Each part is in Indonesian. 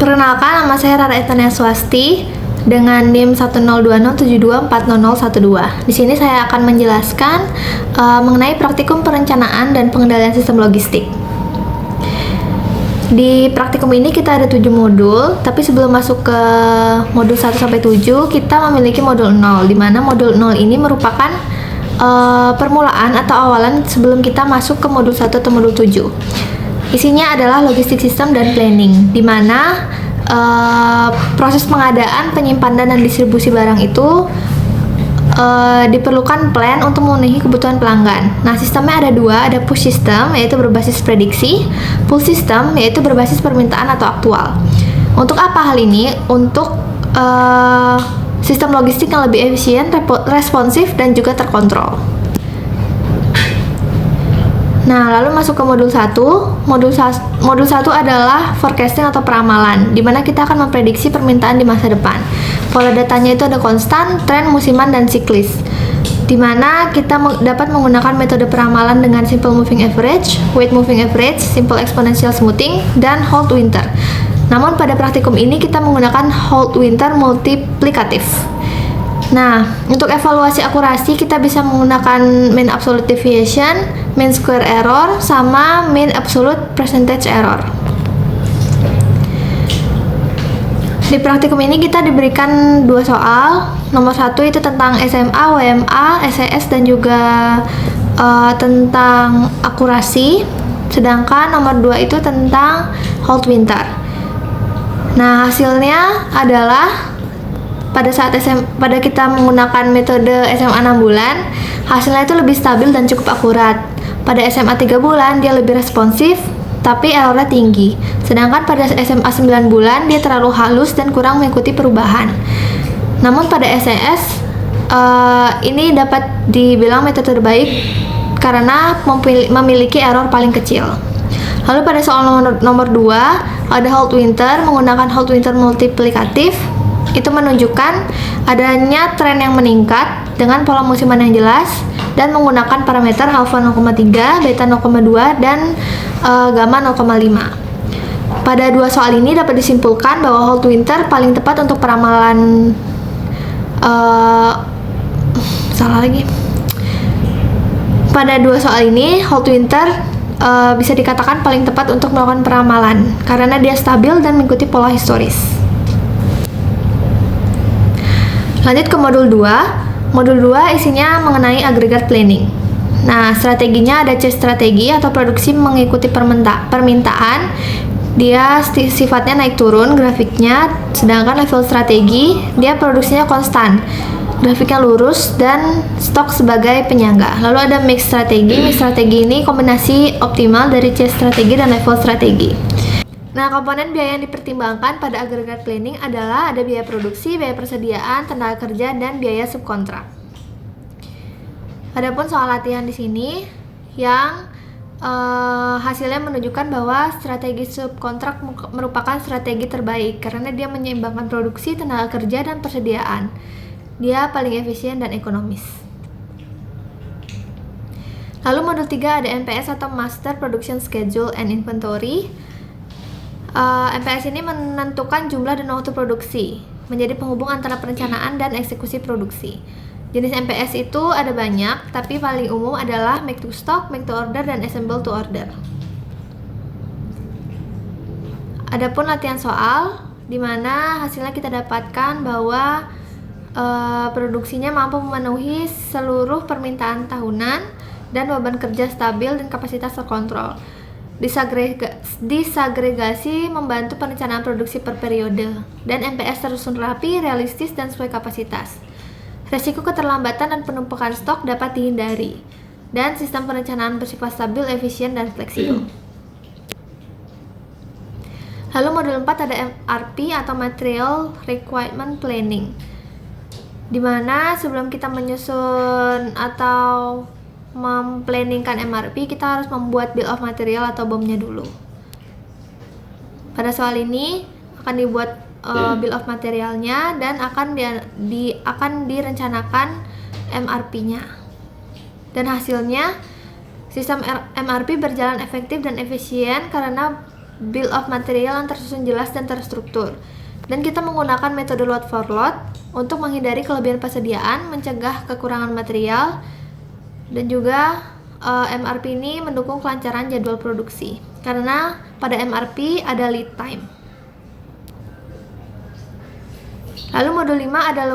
Perkenalkan, nama saya Rara Etania Swasti dengan NIM 10207240012. Di sini saya akan menjelaskan mengenai praktikum perencanaan dan pengendalian sistem logistik. Di praktikum ini kita ada 7 modul, tapi sebelum masuk ke modul 1 sampai 7, kita memiliki modul 0, di mana modul 0 ini merupakan permulaan atau awalan sebelum kita masuk ke modul 1 atau modul 7. Isinya adalah logistik sistem dan planning, di mana proses pengadaan, penyimpanan, dan distribusi barang itu diperlukan plan untuk memenuhi kebutuhan pelanggan. Nah, sistemnya ada 2, ada push system yaitu berbasis prediksi, pull system yaitu berbasis permintaan atau aktual. Untuk apa hal ini? Untuk sistem logistik yang lebih efisien, responsif, dan juga terkontrol. Nah, lalu masuk ke modul 1. Modul 1 adalah forecasting atau peramalan, di mana kita akan memprediksi permintaan di masa depan. Pola datanya itu ada konstan, tren, musiman, dan siklis, di mana kita dapat menggunakan metode peramalan dengan simple moving average, weight moving average, simple exponential smoothing, dan hold winter. Namun pada praktikum ini kita menggunakan hold winter multiplikatif. Nah, untuk evaluasi akurasi kita bisa menggunakan mean absolute deviation, mean square error, sama mean absolute percentage error. Di praktikum ini kita diberikan 2 soal. Nomor 1 itu tentang SMA, WMA, SES, dan juga tentang akurasi. Sedangkan nomor 2 itu tentang hold winter. Nah, hasilnya adalah pada kita menggunakan metode SMA 6 bulan, hasilnya itu lebih stabil dan cukup akurat. Pada SMA 3 bulan dia lebih responsif, tapi errornya tinggi. Sedangkan pada SMA 9 bulan dia terlalu halus dan kurang mengikuti perubahan. Namun pada SES ini dapat dibilang metode terbaik karena memiliki error paling kecil. Lalu pada soal nomor 2 ada hold winter. Menggunakan hold winter multiplikatif itu menunjukkan adanya tren yang meningkat dengan pola musiman yang jelas dan menggunakan parameter alpha 0,3, beta 0,2, dan gamma 0,5. Pada 2 soal ini dapat disimpulkan bahwa hold winter paling tepat untuk peramalan Pada 2 soal ini hold winter bisa dikatakan paling tepat untuk melakukan peramalan karena dia stabil dan mengikuti pola historis. Lanjut ke modul 2. Modul 2 isinya mengenai agregat planning. Nah, strateginya ada C strategi atau produksi mengikuti permintaan. Dia sifatnya naik turun grafiknya, sedangkan level strategi dia produksinya konstan. Grafiknya lurus dan stok sebagai penyangga. Lalu ada mix strategi. Mix strategi ini kombinasi optimal dari C strategi dan level strategi. Nah, komponen biaya yang dipertimbangkan pada agregat planning adalah ada biaya produksi, biaya persediaan, tenaga kerja, dan biaya subkontrak. Adapun soal latihan di sini yang hasilnya menunjukkan bahwa strategi subkontrak merupakan strategi terbaik karena dia menyeimbangkan produksi, tenaga kerja, dan persediaan. Dia paling efisien dan ekonomis. Lalu modul 3 ada MPS atau Master Production Schedule and Inventory. MPS ini menentukan jumlah dan waktu produksi, menjadi penghubung antara perencanaan dan eksekusi produksi. Jenis MPS itu ada banyak, tapi paling umum adalah make to stock, make to order, dan assemble to order. Adapun latihan soal, di mana hasilnya kita dapatkan bahwa produksinya mampu memenuhi seluruh permintaan tahunan dan beban kerja stabil dan kapasitas terkontrol. Disagregasi membantu perencanaan produksi per periode, dan MPS tersusun rapi, realistis, dan sesuai kapasitas. Resiko keterlambatan dan penumpukan stok dapat dihindari, dan sistem perencanaan bersifat stabil, efisien, dan fleksibel. Lalu modul 4 ada MRP atau Material Requirement Planning, di mana sebelum kita menyusun atau memplanningkan MRP, kita harus membuat bill of material atau BOM-nya dulu. Pada soal ini akan dibuat bill of materialnya dan akan direncanakan MRP-nya. Dan hasilnya sistem MRP berjalan efektif dan efisien karena bill of material yang tersusun jelas dan terstruktur. Dan kita menggunakan metode lot for lot untuk menghindari kelebihan persediaan, mencegah kekurangan material, dan juga MRP ini mendukung kelancaran jadwal produksi. Karena pada MRP ada lead time. Lalu modul 5 ada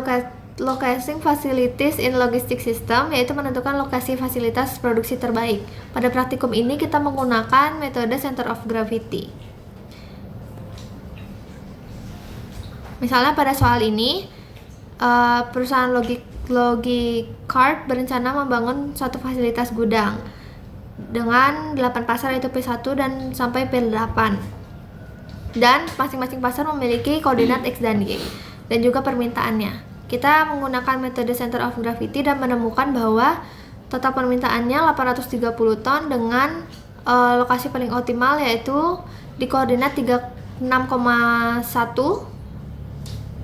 locating facilities in logistic system, yaitu menentukan lokasi fasilitas produksi terbaik. Pada praktikum ini kita menggunakan metode center of gravity. Misalnya pada soal ini, perusahaan Logicart berencana membangun suatu fasilitas gudang dengan 8 pasar, yaitu P1 dan sampai P8. Dan masing-masing pasar memiliki koordinat X dan Y dan juga permintaannya. Kita menggunakan metode center of gravity dan menemukan bahwa total permintaannya 830 ton dengan lokasi paling optimal yaitu di koordinat 36,1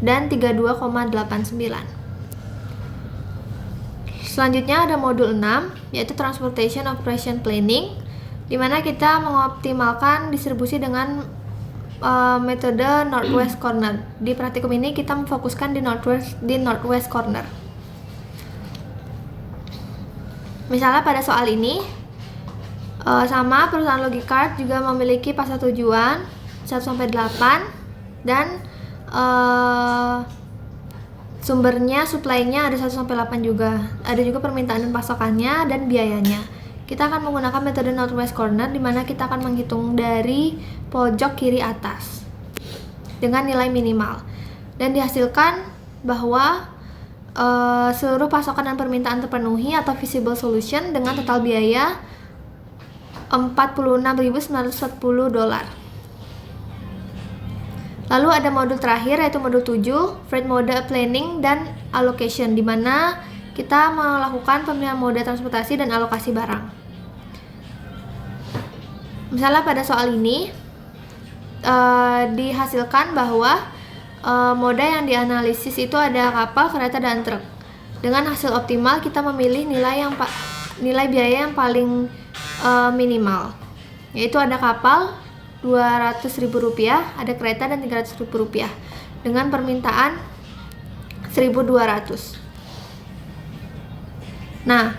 dan 32,89. Selanjutnya ada modul 6 yaitu Transportation Operation Planning, di mana kita mengoptimalkan distribusi dengan metode northwest corner. Di praktikum ini kita memfokuskan di northwest corner. Misalnya pada soal ini sama perusahaan Logicart juga memiliki pasar tujuan 1 sampai 8 dan sumbernya, supply-nya ada 1 sampai 8 juga. Ada juga permintaan dan pasokannya dan biayanya. Kita akan menggunakan metode northwest corner, di mana kita akan menghitung dari pojok kiri atas dengan nilai minimal, dan dihasilkan bahwa seluruh pasokan dan permintaan terpenuhi atau feasible solution dengan total biaya $46.940. Lalu ada modul terakhir yaitu modul 7, freight mode planning dan allocation, di mana kita melakukan pemilihan mode transportasi dan alokasi barang. Misalnya pada soal ini dihasilkan bahwa moda yang dianalisis itu ada kapal, kereta, dan truk. Dengan hasil optimal kita memilih nilai biaya yang paling minimal, yaitu ada kapal Rp200.000, ada kereta dan Rp300.000 dengan permintaan 1.200. Nah,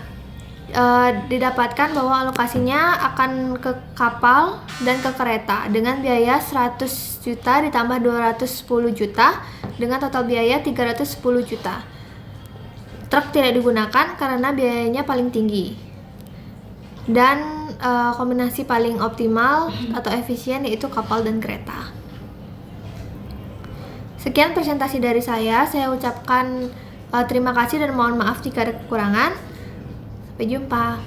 didapatkan bahwa alokasinya akan ke kapal dan ke kereta dengan biaya 100 juta ditambah 210 juta dengan total biaya 310 juta. Truk tidak digunakan karena biayanya paling tinggi, dan kombinasi paling optimal atau efisien yaitu kapal dan kereta. Sekian presentasi dari saya ucapkan terima kasih dan mohon maaf jika ada kekurangan. Sampai jumpa.